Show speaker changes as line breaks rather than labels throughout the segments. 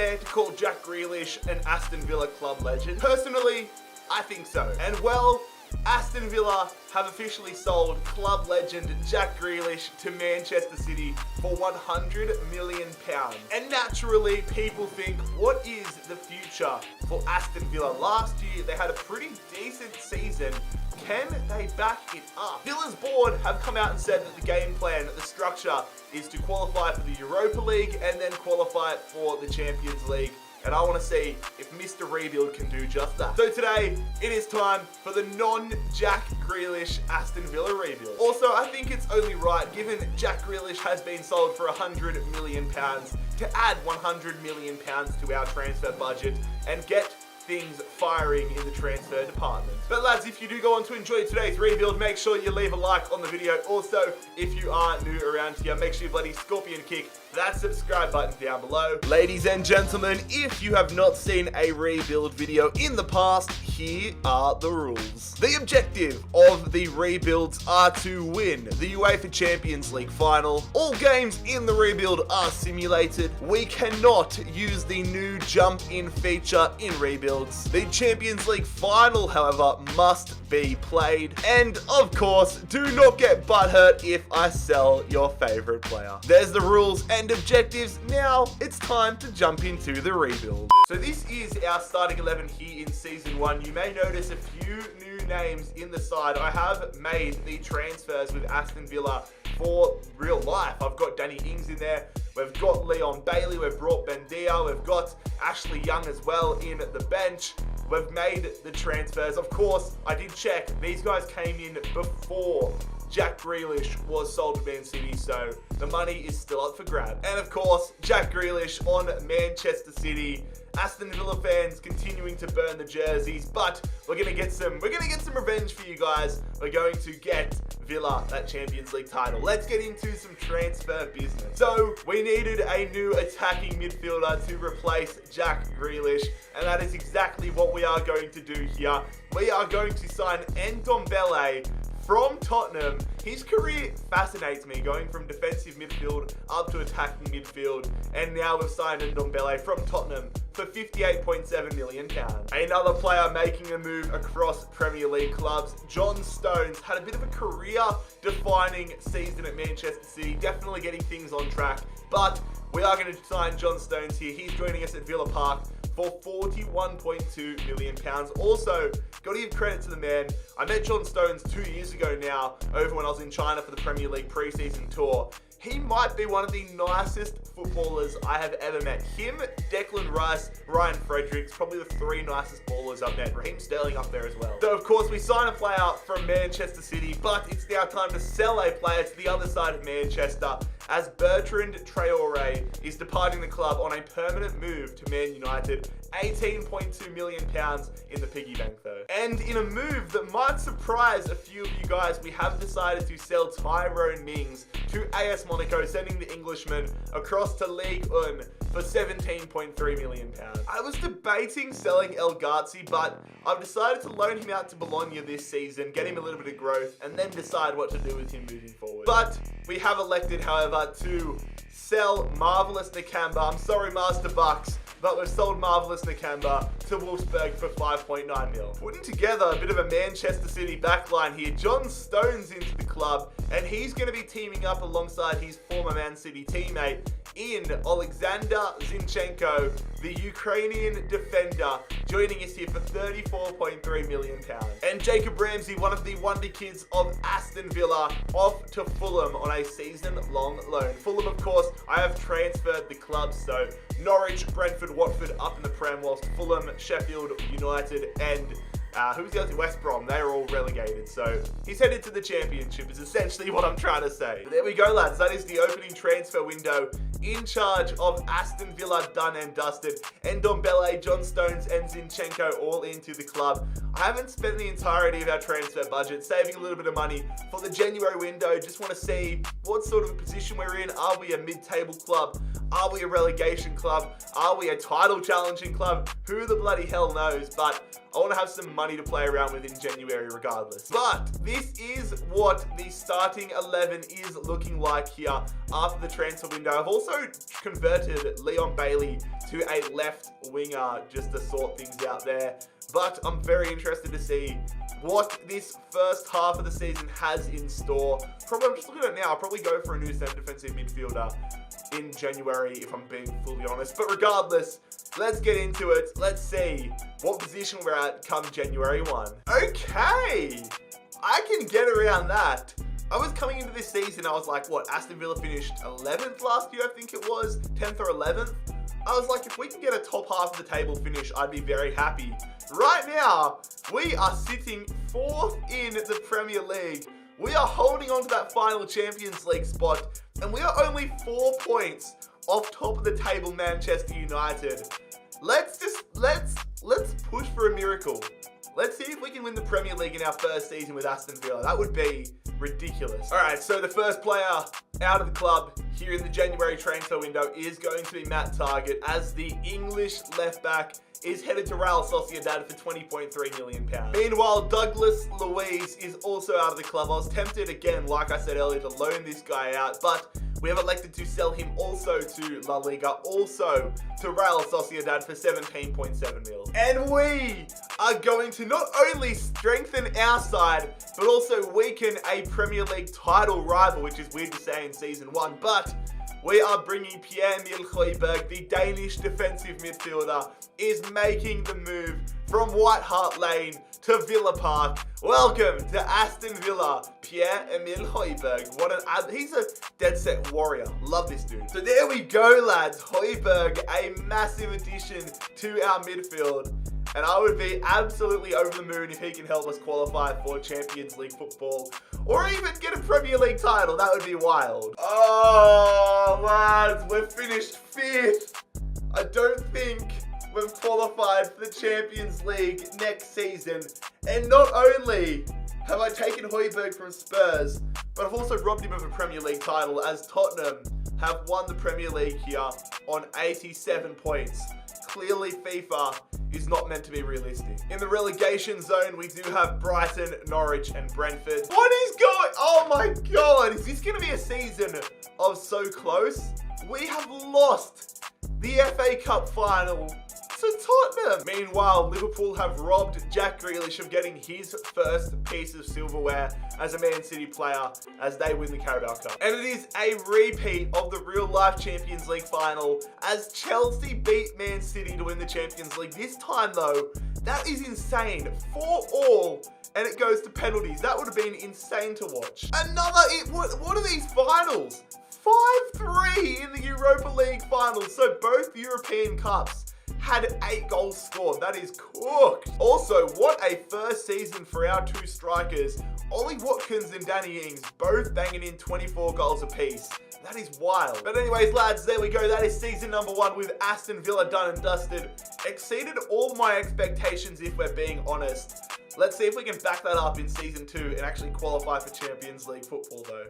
fair to call Jack Grealish an Aston Villa club legend? Personally, I think so. And well, Aston Villa have officially sold club legend Jack Grealish to Manchester City for £100 million. And naturally, people think, what is the future for Aston Villa? Last year, they had a pretty decent season. Can they back it up? Villa's board have come out and said that the game plan, the structure, is to qualify for the Europa League and then qualify for the Champions League. And I want to see if Mr. Rebuild can do just that. So today, it is time for the non-Jack Grealish Aston Villa rebuild. Also, I think it's only right, given Jack Grealish has been sold for £100 million, to add £100 million to our transfer budget and get things firing in the transfer department. But lads, if you do go on to enjoy today's rebuild, make sure you leave a like on the video. Also, if you are new around here, make sure you bloody scorpion kick that subscribe button down below. Ladies and gentlemen, if you have not seen a rebuild video in the past, here are the rules. The objective of the rebuilds are to win the UEFA Champions League final. All games in the rebuild are simulated. We cannot use the new jump in feature in rebuilds. The Champions League final, however, must be played. And of course, do not get butthurt if I sell your favorite player. There's the rules and objectives. Now it's time to jump into the rebuild. So this is our starting 11 here in season 1. You may notice a few new names in the side. I have made the transfers with Aston Villa for real life. I've got Danny Ings in there. We've got Leon Bailey. We've brought Bendia. We've got Ashley Young as well in the bench. We've made the transfers. Of course, I did check. These guys came in before Jack Grealish was sold to Man City, so the money is still up for grab. And of course, Jack Grealish on Manchester City. Aston Villa fans continuing to burn the jerseys, but we're gonna get some revenge for you guys. We're going to get Villa that Champions League title. Let's get into some transfer business. So we needed a new attacking midfielder to replace Jack Grealish, and that is exactly what we are going to do here. We are going to sign Ndombele from Tottenham. His career fascinates me, going from defensive midfield up to attacking midfield, and now we've signed Ndombele from Tottenham for £58.7 million. Another player making a move across Premier League clubs, John Stones, had a bit of a career-defining season at Manchester City, definitely getting things on track, but we are going to sign John Stones here. He's joining us at Villa Park for £41.2 million. Also, got to give credit to the man. I met John Stones 2 years ago now, over when I was in China for the Premier League preseason tour. He might be one of the nicest footballers I have ever met. Him, Declan Rice, Ryan Fredericks, probably the 3 nicest ballers I've met. Raheem Sterling up there as well. So of course we sign a player from Manchester City, but it's now time to sell a player to the other side of Manchester, as Bertrand Traore is departing the club on a permanent move to Man United. £18.2 million in the piggy bank though. And in a move that might surprise a few of you guys, we have decided to sell Tyrone Mings to AS Monaco, sending the Englishman across to Ligue 1 for £17.3 million. I was debating selling El Ghazi, but I've decided to loan him out to Bologna this season, get him a little bit of growth, and then decide what to do with him moving forward. But we have elected, however, to sell Marvelous Nakamba. I'm sorry, Master Bucks, but we've sold Marvelous Nakamba to Wolfsburg for £5.9 million. Putting together a bit of a Manchester City backline here. John Stones into the club, and he's going to be teaming up alongside his former Man City teammate in Alexander Zinchenko, the Ukrainian defender, joining us here for £34.3 million. And Jacob Ramsey, one of the wonder kids of Aston Villa, off to Fulham on a season-long loan. Fulham, of course, I have transferred the clubs, so Norwich, Brentford, Watford up in the Prem, whilst Fulham, Sheffield United, and who's the other? West Brom. They're all relegated. So he's headed to the Championship is essentially what I'm trying to say. But there we go, lads. That is the opening transfer window. In charge of Aston Villa, done and dusted. Ndombele, John Stones, and Zinchenko all into the club. I haven't spent the entirety of our transfer budget, saving a little bit of money for the January window. Just want to see what sort of position we're in. Are we a mid-table club? Are we a relegation club? Are we a title challenging club? Who the bloody hell knows? But I want to have some money money to play around with in January regardless. But this is what the starting 11 is looking like here after the transfer window. I've also converted Leon Bailey to a left winger just to sort things out there. But I'm very interested to see what this first half of the season has in store. I'm just looking at it now. I'll probably go for a new centre defensive midfielder in January if I'm being fully honest. But regardless, let's get into it. Let's see what position we're at come January 1. Okay, I can get around that. I was coming into this season, I was like, what, Aston Villa finished 11th last year, I think it was, 10th or 11th. I was like, if we can get a top half of the table finish, I'd be very happy. Right now, we are sitting 4th in the Premier League. We are holding on to that final Champions League spot, and we are only 4 points off top of the table Manchester United. Let's push for a miracle. Let's see if we can win the Premier League in our first season with Aston Villa. That would be ridiculous. All right, so the first player out of the club here in the January transfer window is going to be Matt Targett, as the English left back is headed to Real Sociedad for £20.3 million. Meanwhile, Douglas Luiz is also out of the club. I was tempted again, like I said earlier, to loan this guy out, but we have elected to sell him also to La Liga, also to Real Sociedad for 17.7 mil. And we are going to not only strengthen our side, but also weaken a Premier League title rival, which is weird to say in season 1, but we are bringing Pierre-Emile Højbjerg, the Danish defensive midfielder, is making the move from White Hart Lane to Villa Park. Welcome to Aston Villa, Pierre-Emile Højbjerg. He's a dead set warrior. Love this dude. So there we go, lads. Højbjerg, a massive addition to our midfield. And I would be absolutely over the moon if he can help us qualify for Champions League football, or even get a Premier League title. That would be wild. Oh, lads, we're finished 5th. I don't think we've qualified for the Champions League next season. And not only have I taken Højbjerg from Spurs, but I've also robbed him of a Premier League title, as Tottenham have won the Premier League here on 87 points. Clearly, FIFA is not meant to be realistic. In the relegation zone, we do have Brighton, Norwich, and Brentford. What is going? Oh my God, is this going to be a season of so close? We have lost the FA Cup final to Tottenham. Meanwhile, Liverpool have robbed Jack Grealish of getting his first piece of silverware as a Man City player as they win the Carabao Cup. And it is a repeat of the real-life Champions League final as Chelsea beat Man City to win the Champions League. This time, though, that is insane. 4-4, and it goes to penalties. That would have been insane to watch. What are these finals? 5-3 in the Europa League finals. So both European Cups had 8 goals scored. That is cooked. Also, what a first season for our 2 strikers. Ollie Watkins and Danny Ings both banging in 24 goals apiece. That is wild. But anyways, lads, there we go. That is season number 1 with Aston Villa done and dusted. Exceeded all my expectations, if we're being honest. Let's see if we can back that up in season 2 and actually qualify for Champions League football, though.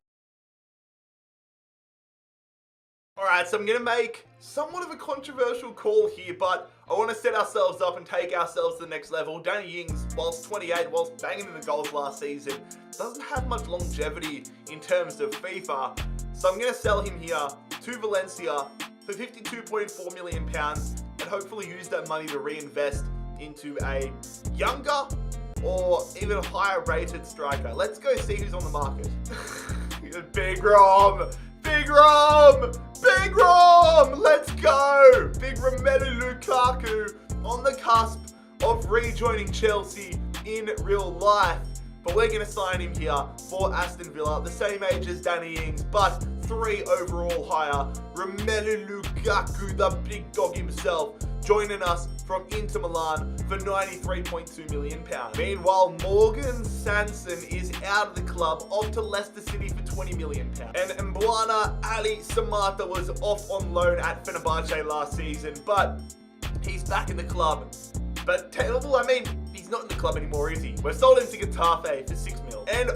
Alright, so I'm going to make somewhat of a controversial call here, but I want to set ourselves up and take ourselves to the next level. Danny Ings, whilst 28, whilst banging in the goals last season, doesn't have much longevity in terms of FIFA. So I'm going to sell him here to Valencia for £52.4 million and hopefully use that money to reinvest into a younger or even higher rated striker. Let's go see who's on the market. Big Rom! Big Rom! Big Rom! Let's go! Big Romelu Lukaku on the cusp of rejoining Chelsea in real life. But we're going to sign him here for Aston Villa, the same age as Danny Ings, but 3 overall higher. Romelu Lukaku, the big dog himself, joining us from Inter Milan for £93.2 million. Meanwhile, Morgan Sanson is out of the club, off to Leicester City for £20 million. And Mbwana Ali Samata was off on loan at Fenerbahce last season, but he's back in the club. But terrible, I mean, he's not in the club anymore, is he? We've sold him to Getafe for £6 million.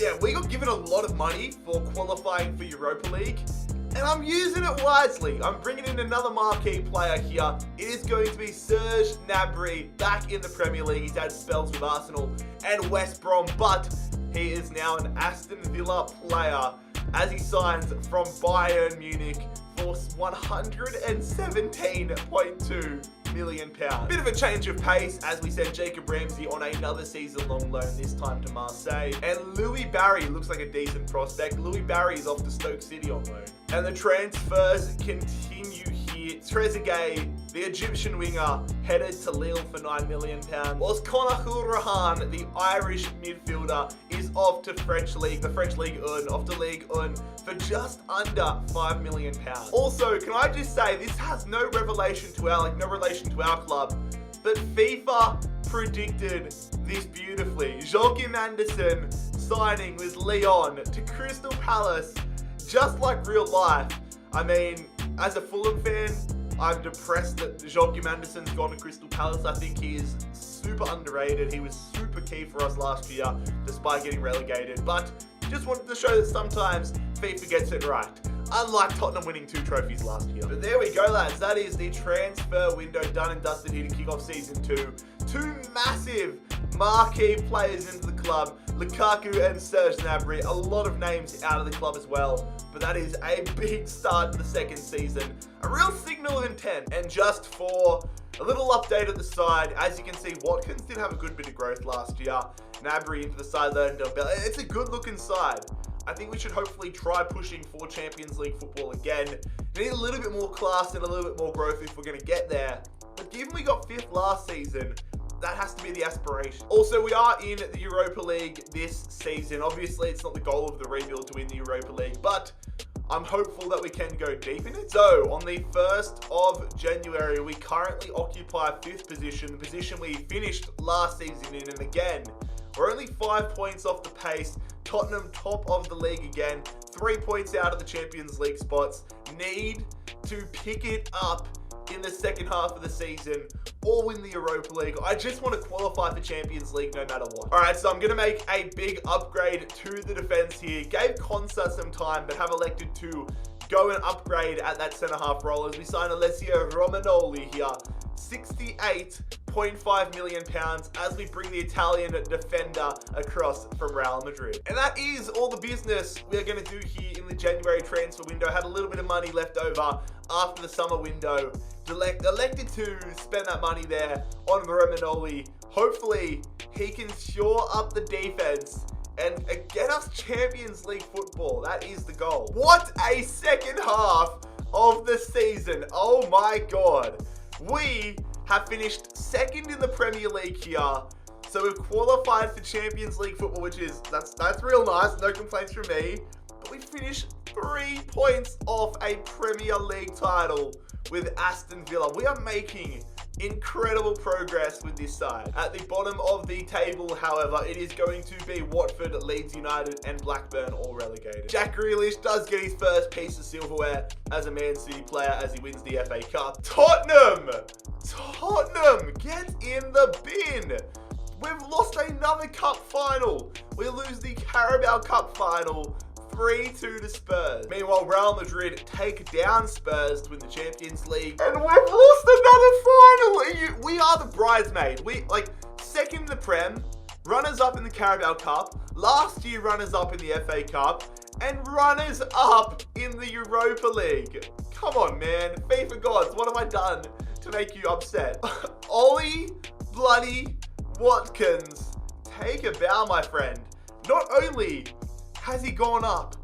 And we got given a lot of money for qualifying for Europa League. And I'm using it wisely. I'm bringing in another marquee player here. It is going to be Serge Gnabry, back in the Premier League. He's had spells with Arsenal and West Brom, but he is now an Aston Villa player as he signs from Bayern Munich for £117.2 million. Bit of a change of pace as we send Jacob Ramsey on another season-long loan, this time to Marseille. And Louis Barry looks like a decent prospect. Louis Barry is off to Stoke City on loan. And the transfers continue here. Trezeguet, the Egyptian winger, headed to Lille for £9 million. Whilst Conor Hourihane, the Irish midfielder, is off to the French Ligue 1, off to Ligue 1 for just under £5 million. Also, can I just say, this has no relation to our club, but FIFA predicted this beautifully. Joachim Andersen signing with Lyon to Crystal Palace, just like real life. I mean, as a Fulham fan, I'm depressed that Joachim Andersen's gone to Crystal Palace. I think he is super underrated. He was super key for us last year, despite getting relegated. But just wanted to show that sometimes FIFA gets it right. Unlike Tottenham winning 2 trophies last year. But there we go, lads. That is the transfer window done and dusted here to kick off season 2. 2 massive marquee players into the club, Lukaku and Serge Gnabry. A lot of names out of the club as well. But that is a big start to the second season. A real signal of intent. And just for a little update at the side, as you can see, Watkins did have a good bit of growth last year. Gnabry into the side there, and it's a good looking side. I think we should hopefully try pushing for Champions League football again. We need a little bit more class and a little bit more growth if we're going to get there. But given we got 5th last season, that has to be the aspiration. Also, we are in the Europa League this season. Obviously, it's not the goal of the rebuild to win the Europa League, but I'm hopeful that we can go deep in it. So, on the 1st of January, we currently occupy 5th position, the position we finished last season in. And again, we're only 5 points off the pace. Tottenham top of the league again. 3 points out of the Champions League spots. Need to pick it up in the second half of the season or win the Europa League. I just want to qualify for Champions League no matter what. Alright, so I'm going to make a big upgrade to the defense here. Gave Konsa some time, but have elected to go and upgrade at that centre-half role as we sign Alessio Romagnoli here. £68.5 million as we bring the Italian defender across from Real Madrid. And that is all the business we are going to do here in the January transfer window. Had a little bit of money left over after the summer window. Elected to spend that money there on Romagnoli. Hopefully, he can shore up the defense and get us Champions League football. That is the goal. What a second half of the season. Oh my God. We have finished 2nd in the Premier League here. So we've qualified for Champions League football, which is, that's real nice. No complaints from me. But we finished 3 points off a Premier League title with Aston Villa. We are making incredible progress with this side. At the bottom of the table, however, it is going to be Watford, Leeds United, and Blackburn all relegated. Jack Grealish does get his first piece of silverware as a Man City player as he wins the FA Cup. Tottenham, get in the bin. We've lost another cup final. We lose the Carabao Cup final 3-2 to Spurs. Meanwhile, Real Madrid take down Spurs to win the Champions League. And we've lost another final. We are the bridesmaid. We, 2nd in the Prem, runners-up in the Carabao Cup, last year runners-up in the FA Cup, and runners-up in the Europa League. Come on, man. FIFA gods, what have I done to make you upset? Ollie bloody Watkins, take a bow, my friend. Not only has he gone up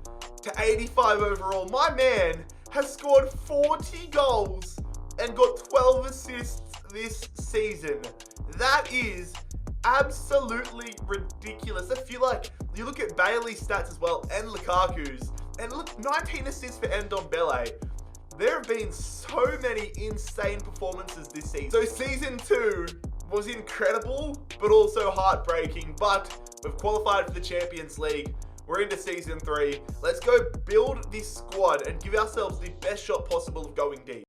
to 85 overall, my man has scored 40 goals and got 12 assists this season. That is absolutely ridiculous. I feel like you look at Bailey's stats as well and Lukaku's, and look, 19 assists for Ndombele. There have been so many insane performances this season. So season 2 was incredible, but also heartbreaking, but we've qualified for the Champions League. We're into season 3. Let's go build this squad and give ourselves the best shot possible of going deep.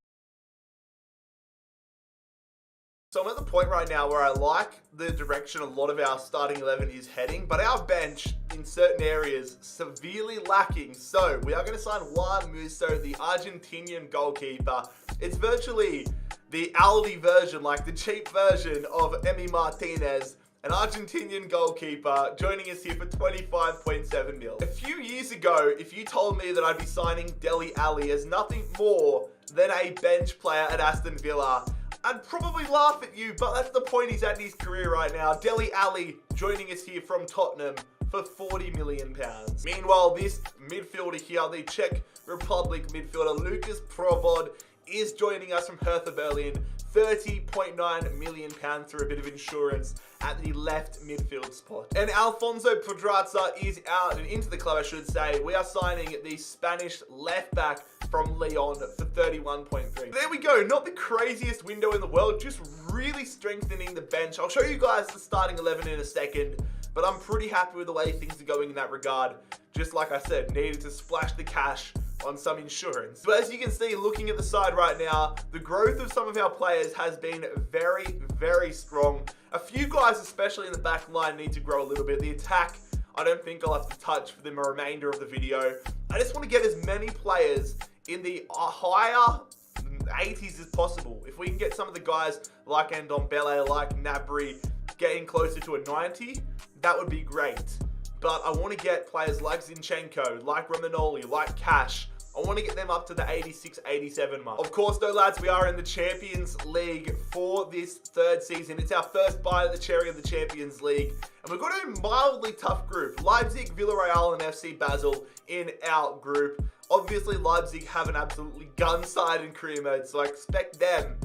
So I'm at the point right now where I like the direction a lot of our starting 11 is heading, but our bench in certain areas severely lacking. So we are going to sign Juan Musso, the Argentinian goalkeeper. It's virtually the Aldi version, like the cheap version of Emi Martinez, an Argentinian goalkeeper joining us here for 25.7 mil. A few years ago, if you told me that I'd be signing Dele Alli as nothing more than a bench player at Aston Villa, I'd probably laugh at you, but that's the point he's at in his career right now. Dele Alli joining us here from Tottenham for £40 million. Meanwhile, this midfielder here, the Czech Republic midfielder, Lucas Provod, is joining us from Hertha Berlin. £30.9 million for a bit of insurance at the left midfield spot. And Alfonso Pedraza is out and into the club, I should say. We are signing the Spanish left back from Lyon for 31.3. There we go, not the craziest window in the world, just really strengthening the bench. I'll show you guys the starting 11 in a second, but I'm pretty happy with the way things are going in that regard. Just like I said, needed to splash the cash on some insurance. But as you can see, looking at the side right now, the growth of some of our players has been very, very strong. A few guys, especially in the back line, need to grow a little bit. The attack, I don't think I'll have to touch for the remainder of the video. I just want to get as many players in the higher 80s as possible. If we can get some of the guys like Ndombele, like Gnabry, getting closer to a 90, that would be great. But I want to get players like Zinchenko, like Romagnoli, like Cash. I want to get them up to the 86, 87 mark. Of course, though, lads, we are in the Champions League for this third season. It's our first bite at the cherry of the Champions League. And we've got a mildly tough group. Leipzig, Villarreal, and FC Basel in our group. Obviously, Leipzig have an absolutely gun side in career mode, so I expect them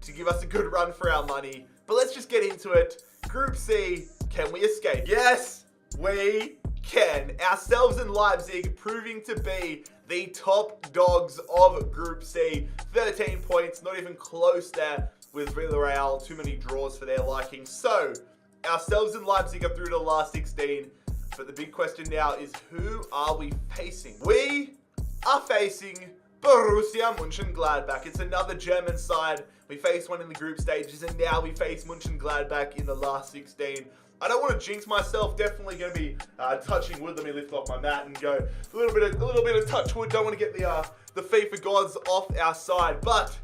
to give us a good run for our money. But let's just get into it. Group C, can we escape? Yes, we can. Ourselves and Leipzig proving to be the top dogs of Group C. 13 points, not even close there with Villarreal. Too many draws for their liking. So, ourselves and Leipzig are through to the last 16. But the big question now is, who are we facing? We are facing Borussia Mönchengladbach. It's another German side. We faced one in the group stages, and now we face Mönchengladbach in the last 16. I don't want to jinx myself. Definitely going to be touching wood. Let me lift off my mat and go a little bit of touch wood. Don't want to get the FIFA gods off our side. But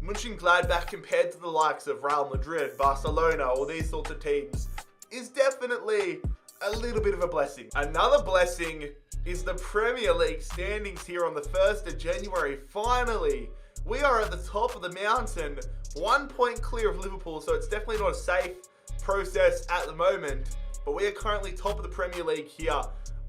Mönchengladbach, compared to the likes of Real Madrid, Barcelona, all these sorts of teams, is definitely a little bit of a blessing. Another blessing is the Premier League standings here on the 1st of January. Finally, we are at the top of the mountain, 1 point clear of Liverpool, so it's definitely not a safe process at the moment, but we are currently top of the Premier League here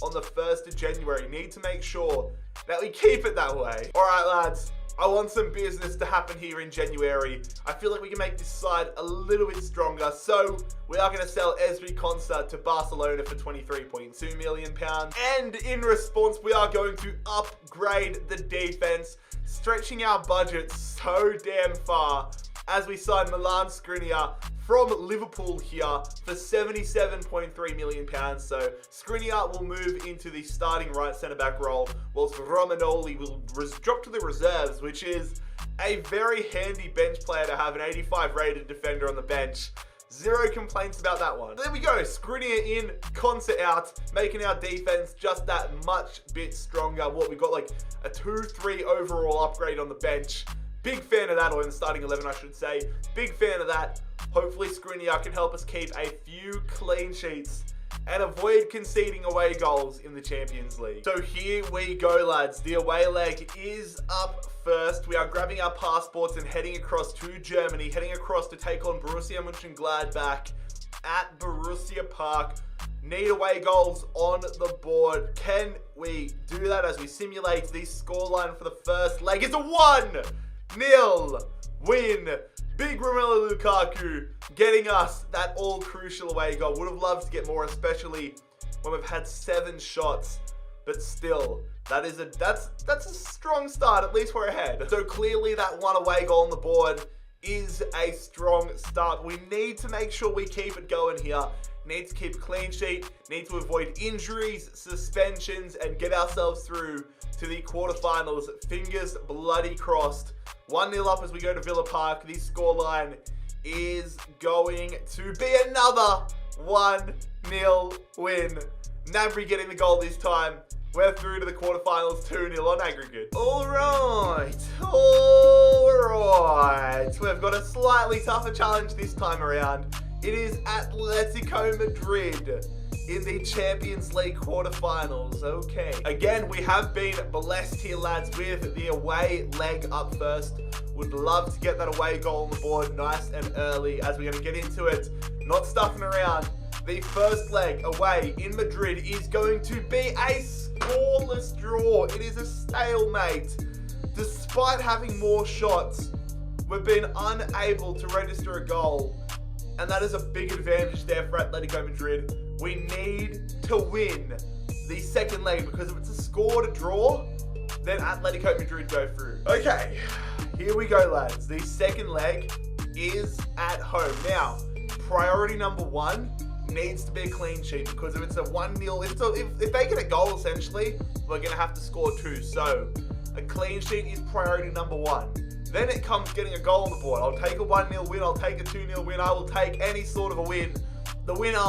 on the 1st of January. Need to make sure that we keep it that way. All right, lads, I want some business to happen here in January. I feel like we can make this side a little bit stronger, so we are going to sell Ezri Konsa to Barcelona for £23.2 million. And in response, we are going to upgrade the defense, stretching our budget so damn far as we sign Milan Skriniar from Liverpool here for £77.3 million. So Skriniar will move into the starting right centre-back role, whilst Romagnoli will drop to the reserves, which is a very handy bench player to have, an 85 rated defender on the bench. Zero complaints about that one. There we go, Skriniar in, Konsa out, making our defense just that much bit stronger. What, we got like a 2-3 overall upgrade on the bench. Big fan of that, or in the starting 11, I should say. Big fan of that. Hopefully Skriniar can help us keep a few clean sheets and avoid conceding away goals in the Champions League. So here we go, lads. The away leg is up first. We are grabbing our passports and heading across to Germany, heading across to take on Borussia Mönchengladbach at Borussia Park. Need away goals on the board. Can we do that as we simulate the scoreline for the first leg? It's a 1-0 win. Big Romelu Lukaku getting us that all crucial away goal. Would have loved to get more, especially when we've had 7 shots. But still, that's a strong start. At least we're ahead. So clearly that 1 away goal on the board is a strong start. We need to make sure we keep it going here. Need to keep a clean sheet. Need to avoid injuries, suspensions, and get ourselves through to the quarterfinals. Fingers bloody crossed. 1-0 up as we go to Villa Park. The scoreline is going to be another 1-0 win. Nabry getting the goal this time. We're through to the quarterfinals, 2-0 on aggregate. All right. We've got a slightly tougher challenge this time around. It is Atletico Madrid in the Champions League quarterfinals. Okay. Again, we have been blessed here, lads, with the away leg up first. Would love to get that away goal on the board nice and early as we're going to get into it. Not stuffing around. The first leg away in Madrid is going to be a scoreless draw. It is a stalemate. Despite having more shots, we've been unable to register a goal. And that is a big advantage there for Atletico Madrid. We need to win the second leg because if it's a score to draw, then Atletico Madrid go through. Okay, here we go, lads. The second leg is at home. Now, priority number one needs to be a clean sheet because if it's a 1-0, if they get a goal, essentially, we're going to have to score 2. So, a clean sheet is priority number one. Then it comes getting a goal on the board. I'll take a 1-0 win. I'll take a 2-0 win. I will take any sort of a win. The winner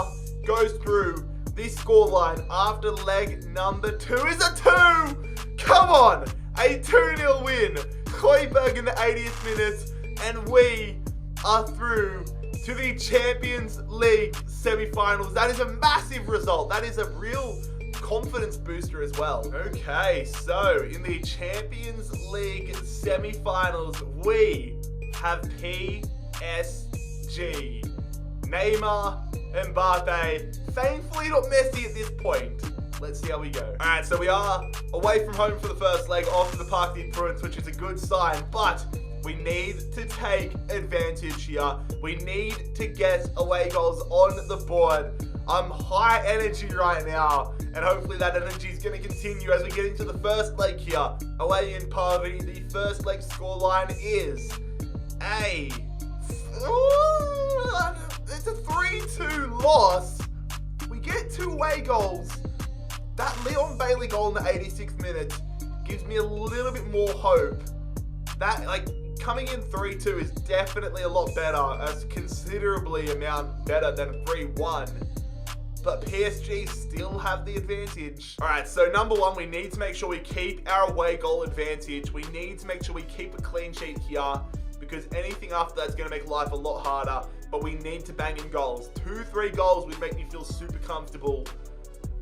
goes through this scoreline after leg number 2 is a 2. Come on. A 2-0 win. Højbjerg in the 80th minute. And we are through to the Champions League semi-finals. That is a massive result. That is a real confidence booster as well. Okay, so in the Champions League semi-finals, we have PSG. Neymar, Mbappe, thankfully not Messi at this point. Let's see how we go. All right, so we are away from home for the first leg, off to the Parc des Princes, which is a good sign, but we need to take advantage here. We need to get away goals on the board. I'm high energy right now, and hopefully that energy is going to continue as we get into the first leg here. Away in Paris, the first leg scoreline is it's a 3-2 loss. We get 2 away goals. That Leon Bailey goal in the 86th minute gives me a little bit more hope. That, coming in 3-2 is definitely a lot better, as considerably amount better than 3-1. But PSG still have the advantage. All right, so number one, we need to make sure we keep our away goal advantage. We need to make sure we keep a clean sheet here because anything after that's going to make life a lot harder. But we need to bang in goals. 2-3 goals would make me feel super comfortable.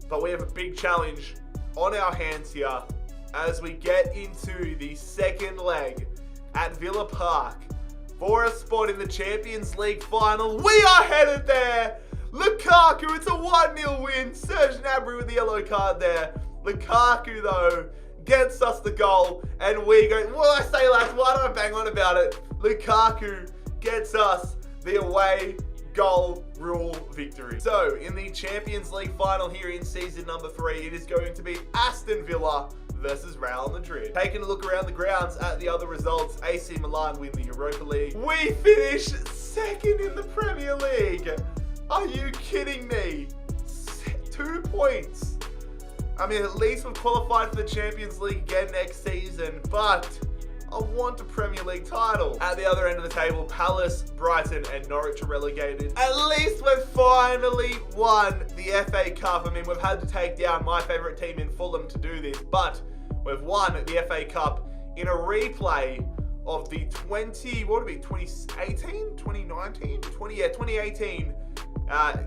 But we have a big challenge on our hands here as we get into the second leg at Villa Park for a spot in the Champions League final. We are headed there. Lukaku, it's a 1-0 win. Serge Gnabry with the yellow card there. Lukaku, though, gets us the goal. And we go, what I say, lads, why do I bang on about it? Lukaku gets us the away goal rule victory. So, in the Champions League final here in season number 3, it is going to be Aston Villa versus Real Madrid. Taking a look around the grounds at the other results, AC Milan win the Europa League. We finish second in the Premier League. Are you kidding me? 2 points. I mean, at least we've qualified for the Champions League again next season, but I want a Premier League title. At the other end of the table, Palace, Brighton, and Norwich are relegated. At least we've finally won the FA Cup. I mean, we've had to take down my favourite team in Fulham to do this, but we've won the FA Cup in a replay of the 2018? 2018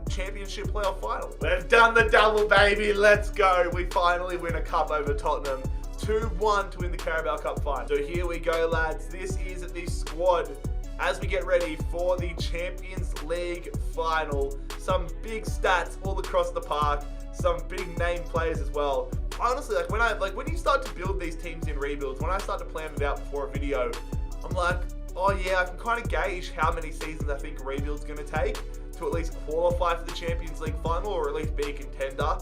Championship playoff final. We've done the double, baby. Let's go. We finally win a cup over Tottenham. 2-1 to win the Carabao Cup final. So here we go, lads. This is the squad as we get ready for the Champions League final. Some big stats all across the park. Some big name players as well. Honestly, when you start to build these teams in rebuilds, when I start to plan it out before a video, I'm like, oh yeah, I can kind of gauge how many seasons I think a rebuild's going to take to at least qualify for the Champions League final or at least be a contender.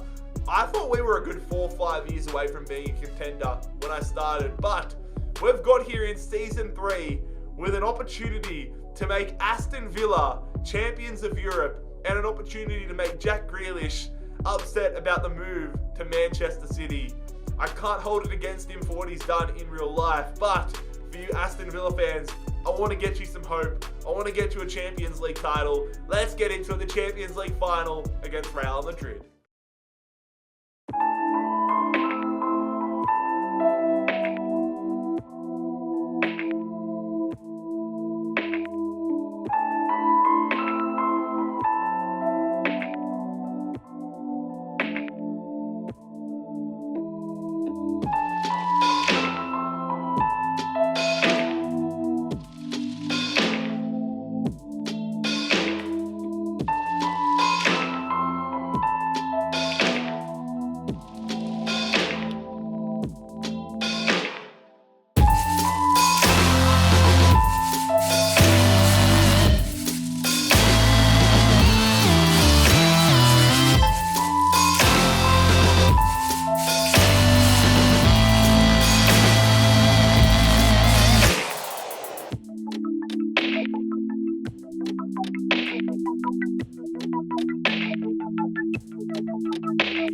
I thought we were a good 4 or 5 years away from being a contender when I started, but we've got here in season 3 with an opportunity to make Aston Villa champions of Europe and an opportunity to make Jack Grealish upset about the move to Manchester City. I can't hold it against him for what he's done in real life, but for you Aston Villa fans, I want to get you some hope. I want to get you a Champions League title. Let's get into the Champions League final against Real Madrid.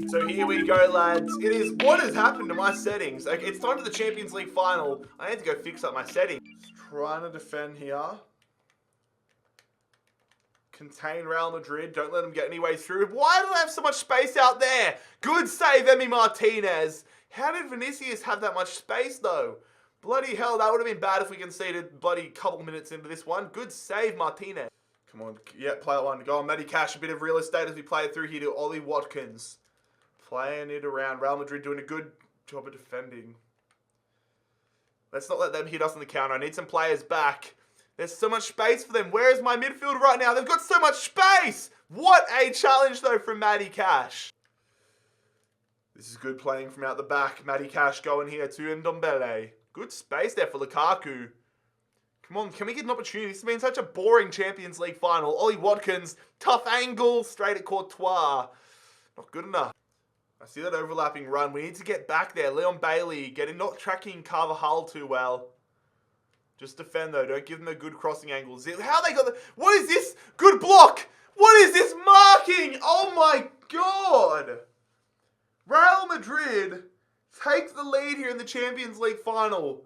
So here we go, lads. It is, what has happened to my settings? Like, it's time for the Champions League final. I need to go fix up my settings. Trying to defend here. Contain Real Madrid. Don't let them get any way through. Why do they have so much space out there? Good save, Emi Martinez. How did Vinicius have that much space, though? Bloody hell, that would have been bad if we conceded bloody couple minutes into this one. Good save, Martinez. Come on, yeah, play it one. Go on, Matty Cash, a bit of real estate as we play it through here to Ollie Watkins. Playing it around. Real Madrid doing a good job of defending. Let's not let them hit us on the counter. I need some players back. There's so much space for them. Where is my midfield right now? They've got so much space. What a challenge, though, from Matty Cash. This is good playing from out the back. Matty Cash going here to Ndombele. Good space there for Lukaku. Come on, can we get an opportunity? This has been such a boring Champions League final. Ollie Watkins, tough angle, straight at Courtois. Not good enough. I see that overlapping run. We need to get back there. Leon Bailey not tracking Carvajal too well. Just defend, though. Don't give them the good crossing angles. How they got the... What is this? Good block! What is this marking? Oh my God! Real Madrid take the lead here in the Champions League final.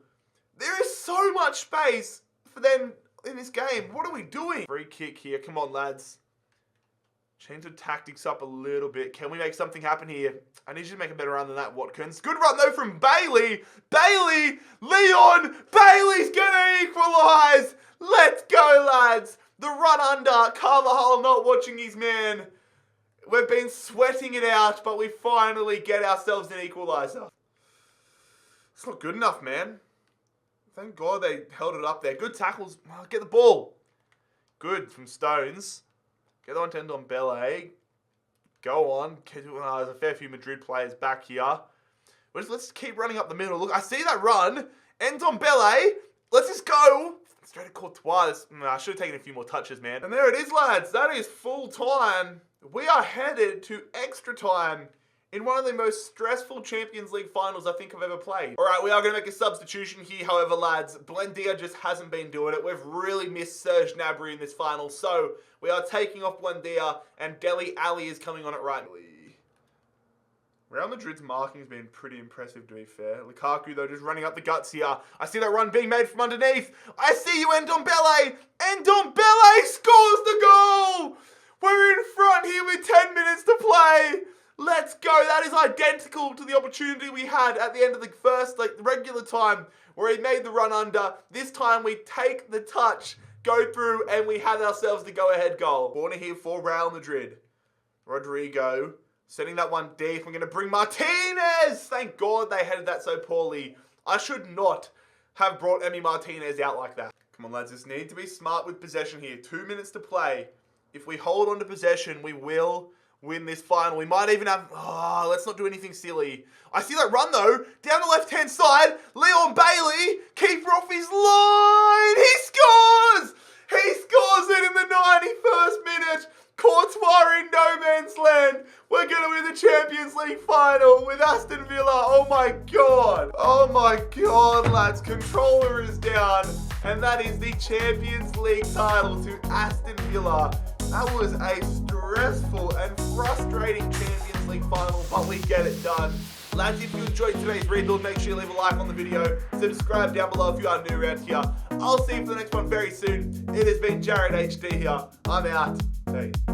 There is so much space for them in this game. What are we doing? Free kick here. Come on, lads. Change the tactics up a little bit. Can we make something happen here? I need you to make a better run than that, Watkins. Good run, though, from Bailey. Bailey! Leon! Bailey's gonna equalise! Let's go, lads! The run under. Carvajal not watching his man. We've been sweating it out, but we finally get ourselves an equaliser. It's not good enough, man. Thank God they held it up there. Good tackles. Oh, get the ball. Good from Stones. Get on to Ndombele. Go on. There's a fair few Madrid players back here. Let's keep running up the middle. Look, I see that run. Ndombele. Let's just go. Straight at Courtois. I should have taken a few more touches, man. And there it is, lads. That is full time. We are headed to extra time in one of the most stressful Champions League finals I think I've ever played. All right, we are going to make a substitution here. However, lads, Buendia just hasn't been doing it. We've really missed Serge Gnabry in this final. So we are taking off Buendia, and Dele Alli is coming on it right. Real Madrid's marking has been pretty impressive, to be fair. Lukaku, though, just running up the guts here. I see that run being made from underneath. I see you, Ndombele. Ndombele scores the goal. We're in front here with 10 minutes to play. Let's go. That is identical to the opportunity we had at the end of the first regular time where he made the run under. This time we take the touch, go through, and we have ourselves the go-ahead goal. Corner here for Real Madrid. Rodrigo setting that one deep. We're going to bring Martinez. Thank God they headed that so poorly. I should not have brought Emi Martinez out like that. Come on, lads. Just need to be smart with possession here. 2 minutes to play. If we hold on to possession, we will win this final. We might even have... Oh, let's not do anything silly. I see that run, though. Down the left-hand side. Leon Bailey. Keeper off his line. He scores! He scores it in the 91st minute. Courtois in no man's land. We're going to win the Champions League final with Aston Villa. Oh, my God. Oh, my God, lads. Controller is down. And that is the Champions League title to Aston Villa. That was a stressful and frustrating Champions League final, but we get it done. Lads, if you enjoyed today's rebuild, make sure you leave a like on the video. Subscribe down below if you are new around here. I'll see you for the next one very soon. It has been Jared HD here. I'm out. Peace.